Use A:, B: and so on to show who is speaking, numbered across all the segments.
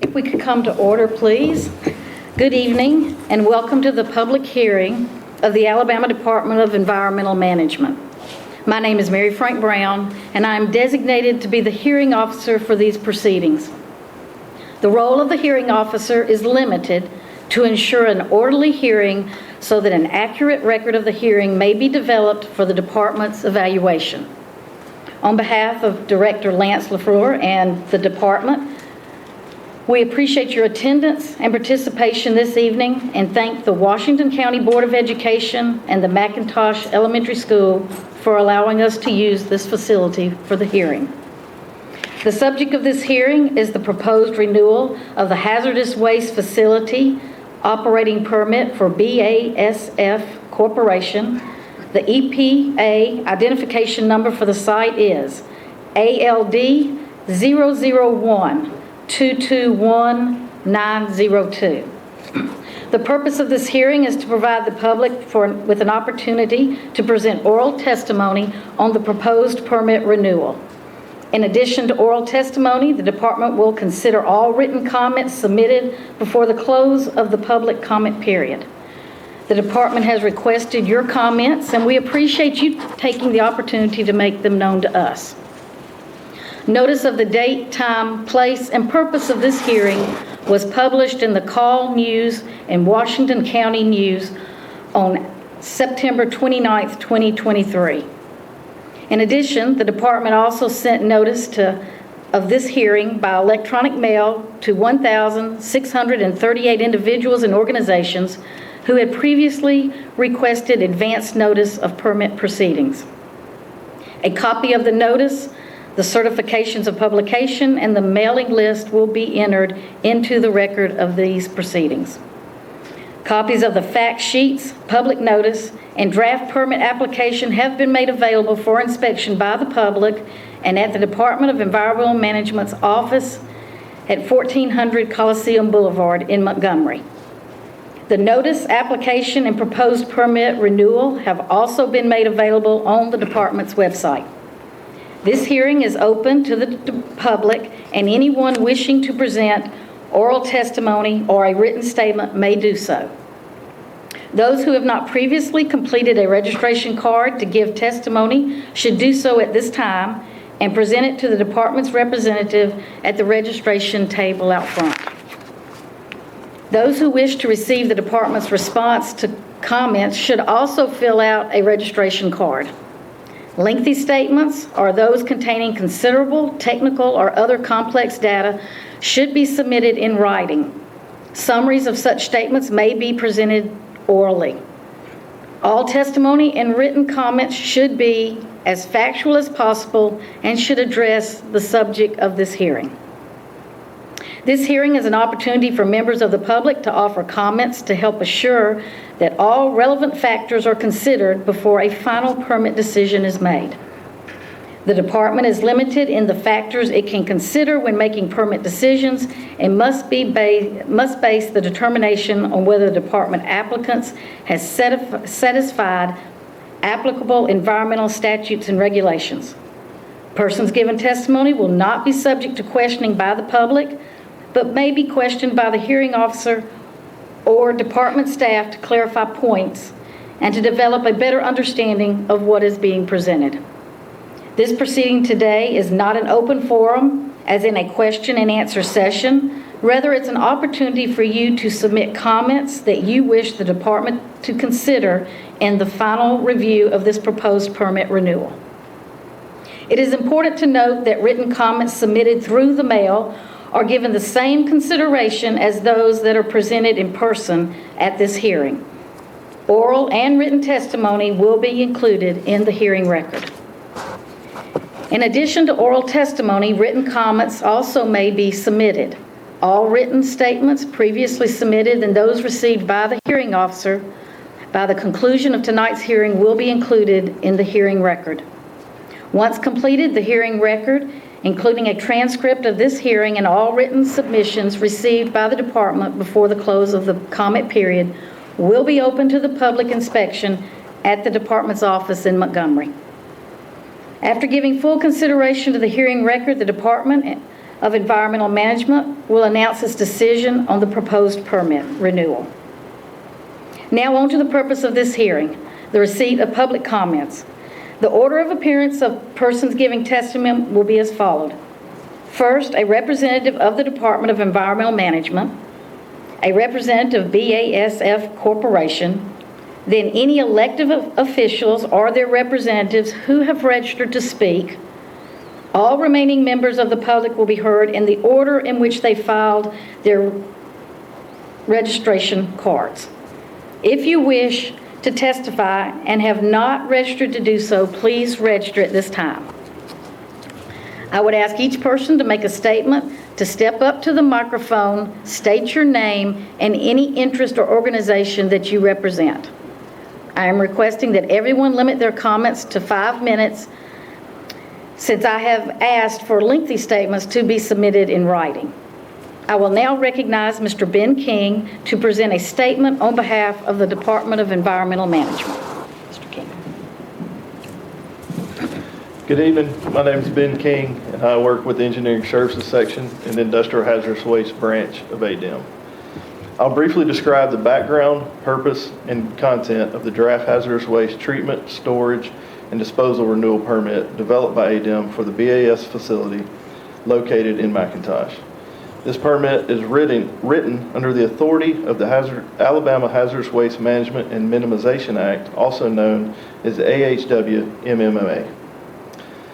A: If we could come to order, please. Good evening, and welcome to the public hearing of the Alabama Department of Environmental Management. My name is Mary Frank Brown, and I am designated to be the hearing officer for these proceedings. The role of the hearing officer is limited to ensure an orderly hearing so that an accurate record of the hearing may be developed for the department's evaluation. On behalf of Director Lance LaFleur and the department, we appreciate your attendance and participation this evening and thank the Washington County Board of Education and the McIntosh Elementary School for allowing us to use this facility for the hearing. The subject of this hearing is the proposed renewal of the Hazardous Waste Facility Operating Permit for BASF Corporation. The EPA identification number for the site is ALD 001-221902. The purpose of this hearing is to provide the public with an opportunity to present oral testimony on the proposed permit renewal. In addition to oral testimony, the department will consider all written comments submitted before the close of the public comment period. The department has requested your comments, and we appreciate you taking the opportunity to make them known to us. Notice of the date, time, place, and purpose of this hearing was published in the Call News and Washington County News on September 29th, 2023. In addition, the department also sent notice of this hearing by electronic mail to 1,638 individuals and organizations who had previously requested advance notice of permit proceedings. A copy of the notice, the certifications of publication, and the mailing list will be entered into the record of these proceedings. Copies of the fact sheets, public notice, and draft permit application have been made available for inspection by the public and at the Department of Environmental Management's office at 1400 Coliseum Boulevard in Montgomery. The notice, application, and proposed permit renewal have also been made available on the department's website. This hearing is open to the public, and anyone wishing to present oral testimony or a written statement may do so. Those who have not previously completed a registration card to give testimony should do so at this time and present it to the department's representative at the registration table out front. Those who wish to receive the department's response to comments should also fill out a registration card. Lengthy statements or those containing considerable technical or other complex data should be submitted in writing. Summaries of such statements may be presented orally. All testimony and written comments should be as factual as possible and should address the subject of this hearing. This hearing is an opportunity for members of the public to offer comments to help assure that all relevant factors are considered before a final permit decision is made. The department is limited in the factors it can consider when making permit decisions and must base the determination on whether the department applicants has satisfied applicable environmental statutes and regulations. Persons giving testimony will not be subject to questioning by the public, but may be questioned by the hearing officer or department staff to clarify points and to develop a better understanding of what is being presented. This proceeding today is not an open forum, as in a question and answer session. Rather, it's an opportunity for you to submit comments that you wish the department to consider in the final review of this proposed permit renewal. It is important to note that written comments submitted through the mail are given the same consideration as those that are presented in person at this hearing. Oral and written testimony will be included in the hearing record. In addition to oral testimony, written comments also may be submitted. All written statements previously submitted and those received by the hearing officer by the conclusion of tonight's hearing will be included in the hearing record. Once completed, the hearing record, including a transcript of this hearing and all written submissions received by the department before the close of the comment period, will be open to the public inspection at the department's office in Montgomery. After giving full consideration to the hearing record, the department of Environmental Management will announce its decision on the proposed permit renewal. Now on to the purpose of this hearing, the receipt of public comments. The order of appearance of persons giving testimony will be as followed. First, a representative of the Department of Environmental Management, a representative of BASF Corporation, then any elected officials or their representatives who have registered to speak. All remaining members of the public will be heard in the order in which they filed their registration cards. If you wish to testify and have not registered to do so, please register at this time. I would ask each person to make a statement, to step up to the microphone, state your name and any interest or organization that you represent. I am requesting that everyone limit their comments to 5 minutes, since I have asked for lengthy statements to be submitted in writing. I will now recognize Mr. Ben King to present a statement on behalf of the Department of Environmental Management. Mr. King.
B: Good evening. My name is Ben King, and I work with the Engineering Services Section in the Industrial Hazardous Waste Branch of ADEM. I'll briefly describe the background, purpose, and content of the draft hazardous waste treatment, storage, and disposal renewal permit developed by ADEM for the BAS facility located in McIntosh. This permit is written under the authority of the Alabama Hazardous Waste Management and Minimization Act, also known as the AHW-MMA.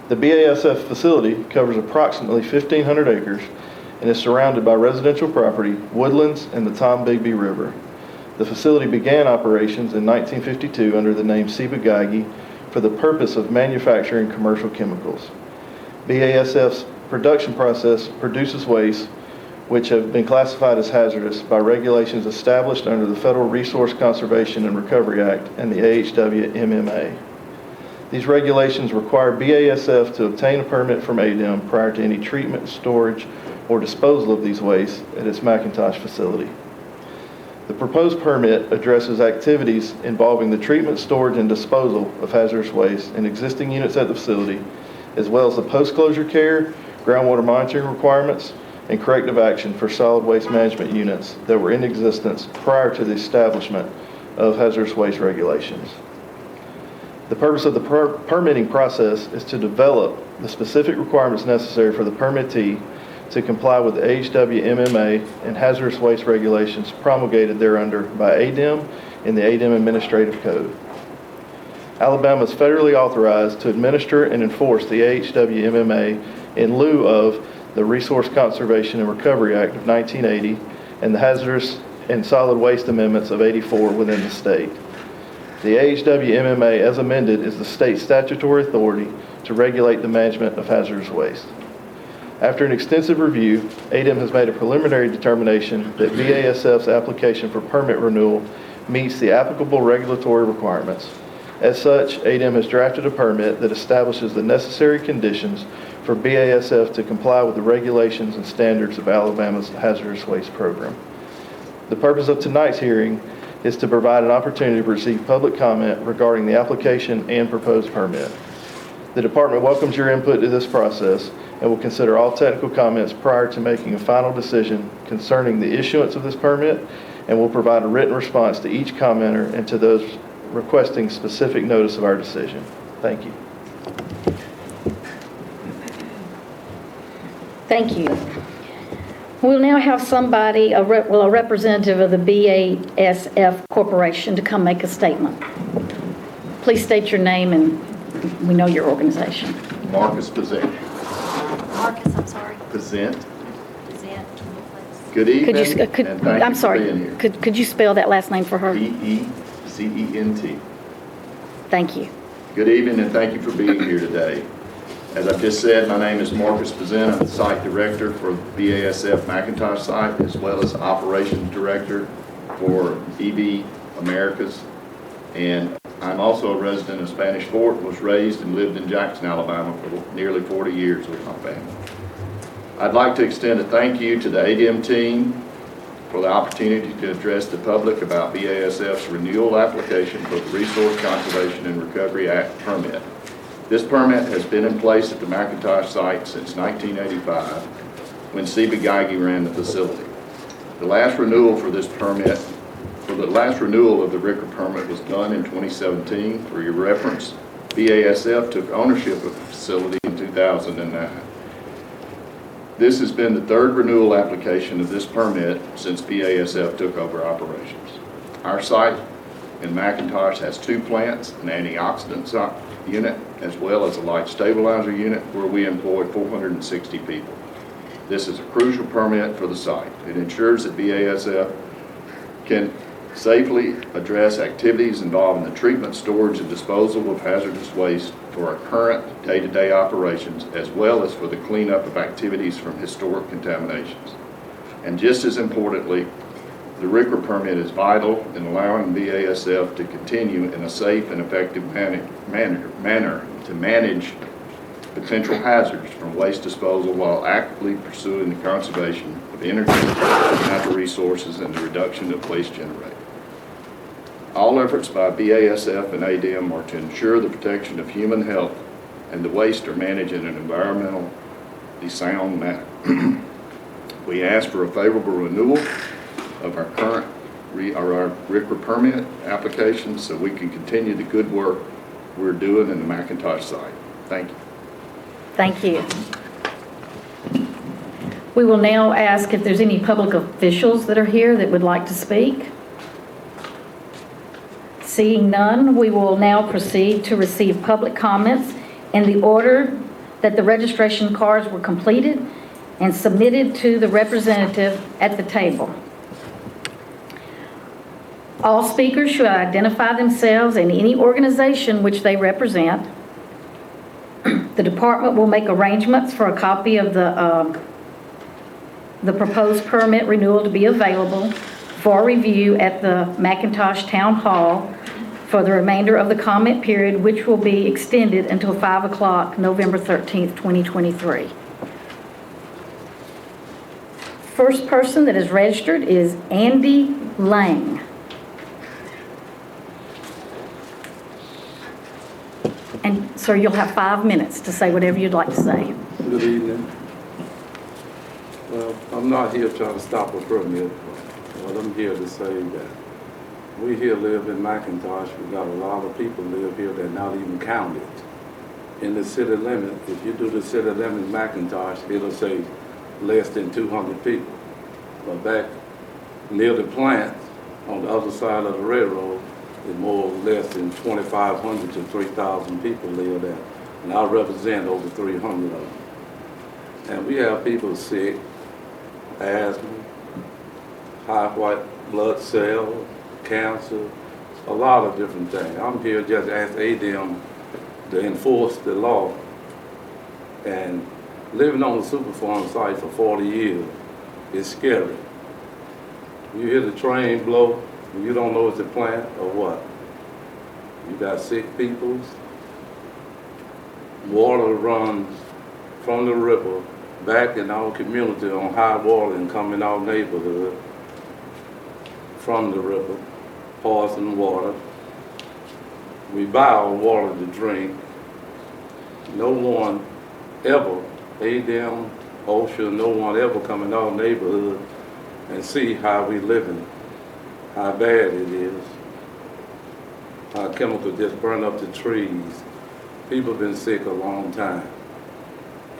B: The BASF facility covers approximately 1,500 acres and is surrounded by residential property, woodlands, and the Tom Bigby River. The facility began operations in 1952 under the name Ciba-Geigy for the purpose of manufacturing commercial chemicals. BASF's production process produces waste which have been classified as hazardous by regulations established under the Federal Resource Conservation and Recovery Act and the AHW-MMA. These regulations require BASF to obtain a permit from ADEM prior to any treatment, storage, or disposal of these wastes at its McIntosh facility. The proposed permit addresses activities involving the treatment, storage, and disposal of hazardous waste in existing units at the facility, as well as the post-closure care, groundwater monitoring requirements, and corrective action for solid waste management units that were in existence prior to the establishment of hazardous waste regulations. The purpose of the permitting process is to develop the specific requirements necessary for the permittee to comply with the AHW-MMA and hazardous waste regulations promulgated thereunder by ADEM in the ADEM Administrative Code. Alabama is federally authorized to administer and enforce the AHW-MMA in lieu of the Resource Conservation and Recovery Act of 1980 and the Hazardous and Solid Waste Amendments of '84 within the state. The AHW-MMA as amended is the state statutory authority to regulate the management of hazardous waste. After an extensive review, ADEM has made a preliminary determination that BASF's application for permit renewal meets the applicable regulatory requirements. As such, ADEM has drafted a permit that establishes the necessary conditions for BASF to comply with the regulations and standards of Alabama's hazardous waste program. The purpose of tonight's hearing is to provide an opportunity to receive public comment regarding the application and proposed permit. The department welcomes your input to this process and will consider all technical comments prior to making a final decision concerning the issuance of this permit, and will provide a written response to each commenter and to those requesting specific notice of our decision. Thank you.
A: Thank you. We'll now have somebody, a representative of the BASF Corporation, to come make a statement. Please state your name and we know your organization.
C: Marcus Pazant.
D: Marcus, I'm sorry.
C: Pazant.
D: Pazant, please.
C: Good evening.
A: And thank I'm
C: you
A: sorry.
C: For being here.
A: Could you spell that last name for her?
C: P-E-Z-E-N-T.
A: Thank you.
C: Good evening, and thank you for being here today. As I've just said, my name is Marcus Pazant. I'm the site director for BASF McIntosh site, as well as operations director for EV Americas. And I'm also a resident of Spanish Fort, was raised and lived in Jackson, Alabama for nearly 40 years with my family. I'd like to extend a thank you to the ADEM team for the opportunity to address the public about BASF's renewal application for the Resource Conservation and Recovery Act permit. This permit has been in place at the McIntosh site since 1985 when C.B. Geige ran the facility. The last renewal for this permit, the last renewal of the RCRA permit was done in 2017. For your reference, BASF took ownership of the facility in 2009. This has been the third renewal application of this permit since BASF took over operations. Our site in McIntosh has 2 plants, an antioxidant unit, as well as a light stabilizer unit where we employ 460 people. This is a crucial permit for the site. It ensures that BASF can safely address activities involving the treatment, storage, and disposal of hazardous waste for our current day-to-day operations, as well as for the cleanup of activities from historic contaminations. And just as importantly, the RCRA permit is vital in allowing BASF to continue in a safe and effective manner to manage potential hazards from waste disposal while actively pursuing the conservation of energy, natural resources, and the reduction of waste generated. All efforts by BASF and ADM are to ensure the protection of human health and the waste are managed in an environmentally sound manner. We ask for a favorable renewal of our current our RCRA permit application so we can continue the good work we're doing in the McIntosh site. Thank you.
A: Thank you. We will now ask if there's any public officials that are here that would like to speak. Seeing none, we will now proceed to receive public comments in the order that the registration cards were completed and submitted to the representative at the table. All speakers should identify themselves and any organization which they represent. The department will make arrangements for a copy of the proposed permit renewal to be available for review at the McIntosh Town Hall for the remainder of the comment period, which will be extended until 5 o'clock, November 13th, 2023. First person that is registered is Andy Lang. And sir, you'll have 5 minutes to say whatever you'd like to say.
E: Good evening. Well, I'm not here trying to stop a permit, but I'm here to say that we here live in McIntosh. We got a lot of people live here that not even counted in the city limit. If you do the city limit in McIntosh, it'll say less than 200 people. But back near the plant on the other side of the railroad, it's more or less than 2,500 to 3,000 people live there. And I represent over 300 of them. And we have people sick, asthma, high white blood cell, cancer, a lot of different things. I'm here just to ask ADM to enforce the law. And living on the Superfarm site for 40 years is scary. You hear the train blow, and you don't know it's a plant or what. You got sick people. Water runs from the river back in our community on high water and come in our neighborhood from the river, poison water. We buy our water to drink. No one ever, ADM, OSHA, no one ever come in our neighborhood and see how we living, how bad it is, how chemicals just burn up the trees. People have been sick a long time.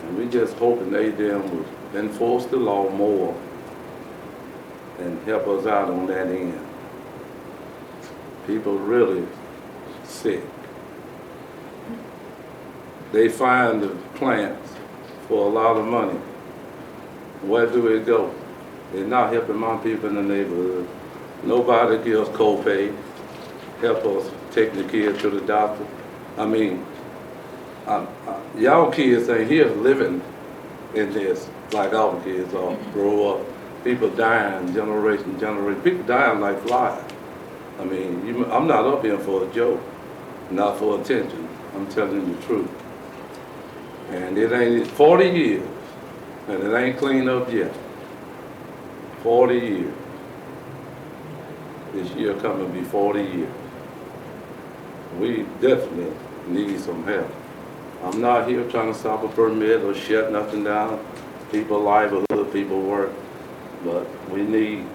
E: And we just hoping ADM will enforce the law more and help us out on that end. People really sick. They find the plants for a lot of money. Where do it go? They're not helping my people in the neighborhood. Nobody gives copay, help us take the kids to the doctor. I mean, y'all kids ain't here living in this like our kids are, grow up. People dying, generation. People dying like flies. I mean, I'm not up here for a joke, not for attention. I'm telling you the truth. And it ain't 40 years, and it ain't cleaned up yet. 40 years. This year coming to be 40 years. We definitely need some help. I'm not here trying to stop a permit or shut nothing down. People's livelihood, people work, but we need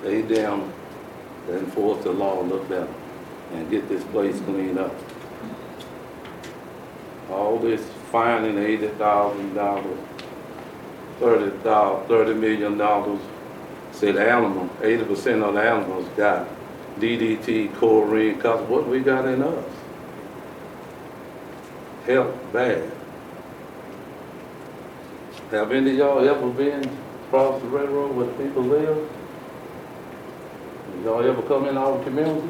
E: them to enforce the law a little better and get this place cleaned up. All this fining $80,000, $30 million, say the animal, 80% of the animals got DDT, chlorine, cause what we got in us? Health bad. Have any of y'all ever been across the railroad where people live? Have y'all ever come in our community?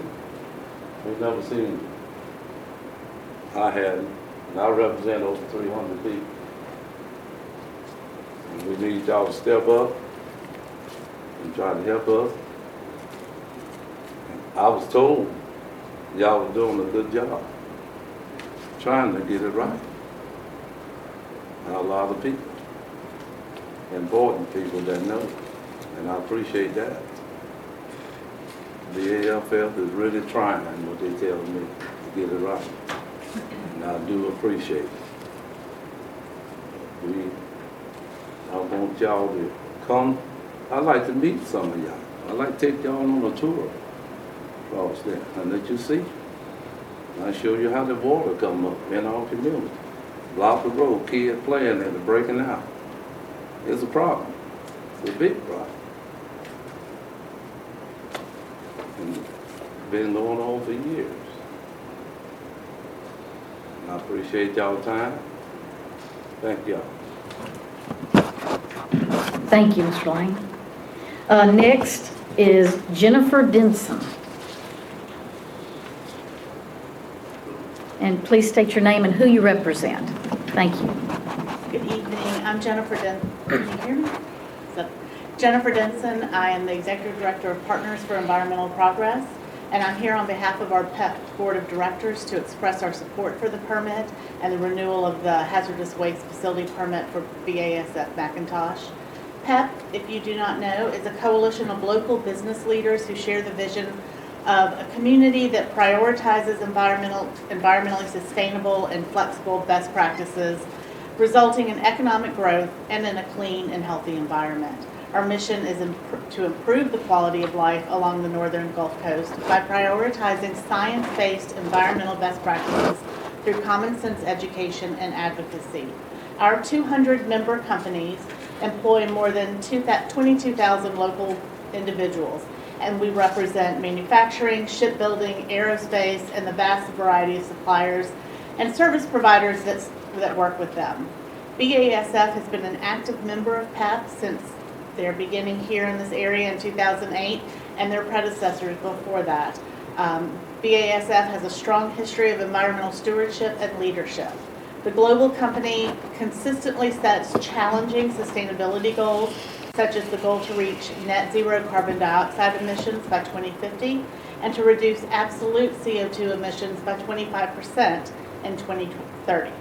E: We've never seen it. I hadn't, and I represent over 300 people. And we need y'all to step up and try to help us. I was told y'all were doing a good job trying to get it right. And a lot of people, important people that know, and I appreciate that. The AFF is really trying what they tell me to get it right, and I do appreciate it. I want y'all to come. I'd like to meet some of y'all. I'd like to take y'all on a tour across there and let you see. I show you how the water come up in our community. Block the road, kids playing and breaking out. It's a problem. It's a big problem. And it's been going on for years. And I appreciate y'all's time. Thank y'all.
A: Thank you, Mr. Lane. Next is Jennifer Denson. And please state your name and who you represent. Thank you.
F: Good evening. I'm Jennifer Denson. Can you hear me? Jennifer Denson. I am the Executive Director of Partners for Environmental Progress, and I'm here on behalf of our PEP Board of Directors to express our support for the permit and the renewal of the hazardous waste facility permit for BASF McIntosh. PEP, if you do not know, is a coalition of local business leaders who share the vision of a community that prioritizes environmentally sustainable and flexible best practices, resulting in economic growth and in a clean and healthy environment. Our mission is to improve the quality of life along the northern Gulf Coast by prioritizing science-based environmental best practices through common sense education and advocacy. Our 200 member companies employ more than 22,000 local individuals, and we represent manufacturing, shipbuilding, aerospace, and the vast variety of suppliers and service providers that work with them. BASF has been an active member of PEP since their beginning here in this area in 2008 and their predecessors before that. BASF has a strong history of environmental stewardship and leadership. The global company consistently sets challenging sustainability goals, such as the goal to reach net zero carbon dioxide emissions by 2050 and to reduce absolute CO2 emissions by 25% in 2030.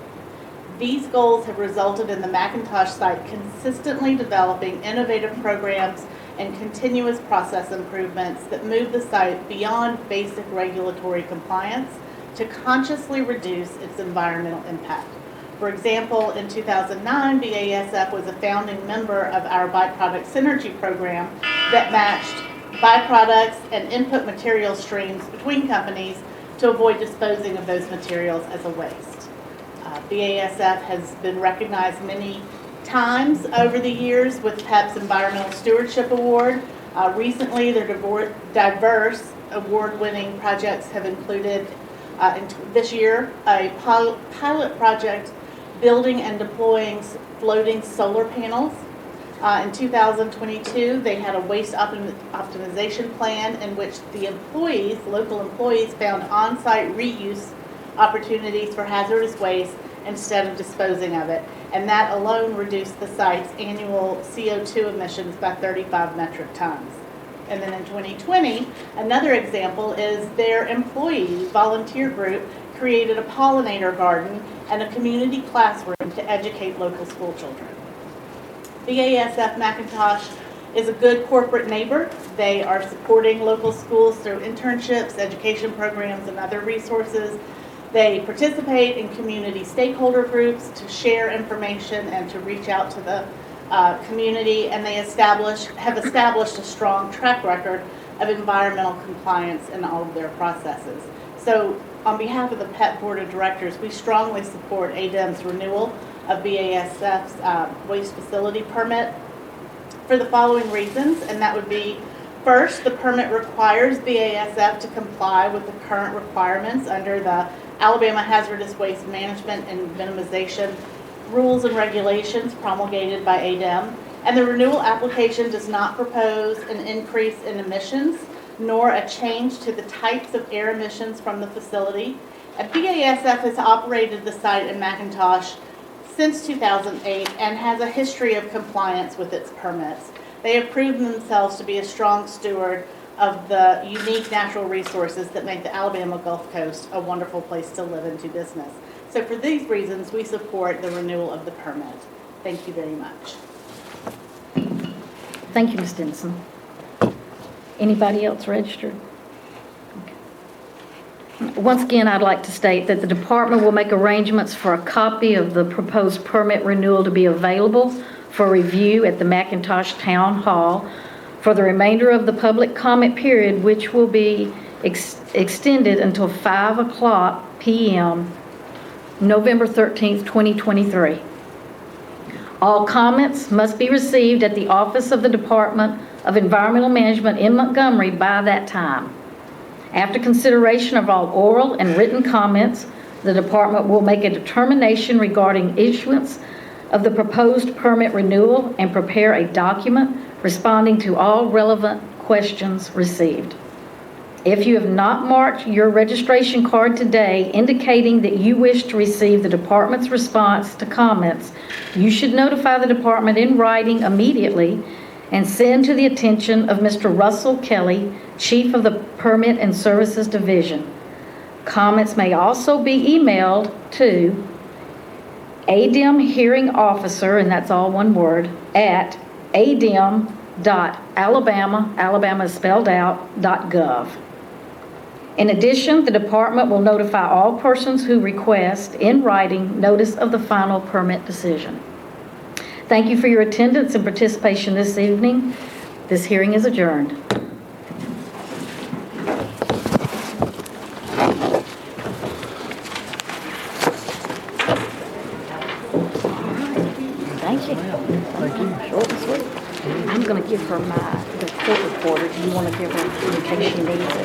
F: These goals have resulted in the McIntosh site consistently developing innovative programs and continuous process improvements that move the site beyond basic regulatory compliance to consciously reduce its environmental impact. For example, in 2009, BASF was a founding member of our byproduct synergy program that matched byproducts and input material streams between companies to avoid disposing of those materials as a waste. BASF has been recognized many times over the years with PEP's Environmental Stewardship Award. Recently, their diverse award-winning projects have included, this year, a pilot project building and deploying floating solar panels. In 2022, they had a waste optimization plan in which the employees, local employees, found on-site reuse opportunities for hazardous waste instead of disposing of it. And that alone reduced the site's annual CO2 emissions by 35 metric tons. And then in 2020, another example is their employee volunteer group created a pollinator garden and a community classroom to educate local school children. BASF McIntosh is a good corporate neighbor. They are supporting local schools through internships, education programs, and other resources. They participate in community stakeholder groups to share information and to reach out to the community, and they have established a strong track record of environmental compliance in all of their processes. So on behalf of the PET Board of Directors, we strongly support ADEM's renewal of BASF's waste facility permit for the following reasons, and that would be, first, the permit requires BASF to comply with the current requirements under the Alabama Hazardous Waste Management and Minimization rules and regulations promulgated by ADEM, and the renewal application does not propose an increase in emissions nor a change to the types of air emissions from the facility. And BASF has operated the site in McIntosh since 2008 and has a history of compliance with its permits. They have proven themselves to be a strong steward of the unique natural resources that make the Alabama Gulf Coast a wonderful place to live and do business. So for these reasons, we support the renewal of the permit. Thank you very much.
A: Thank you, Ms. Denson. Anybody else registered? Okay. Once again, I'd like to state that the department will make arrangements for a copy of the proposed permit renewal to be available for review at the McIntosh Town Hall for the remainder of the public comment period, which will be extended until 5:00 p.m. November 13th, 2023. All comments must be received at the office of the Department of Environmental Management in Montgomery by that time. After consideration of all oral and written comments, the department will make a determination regarding issuance of the proposed permit renewal and prepare a document responding to all relevant questions received. If you have not marked your registration card today indicating that you wish to receive the department's response to comments, you should notify the department in writing immediately and send to the attention of Mr. Russell Kelly, Chief of the Permit and Services Division. Comments may also be emailed to ADEM Hearing Officer, and that's all one word, at adem.alabama, Alabama is spelled out, .gov. In addition, the department will notify all persons who request in writing notice of the final permit decision. Thank you for your attendance and participation this evening. This hearing is adjourned. Thank you. Thank you. Short and sweet. I'm going to give her the court reporter. Do you want to give her in case she needs it?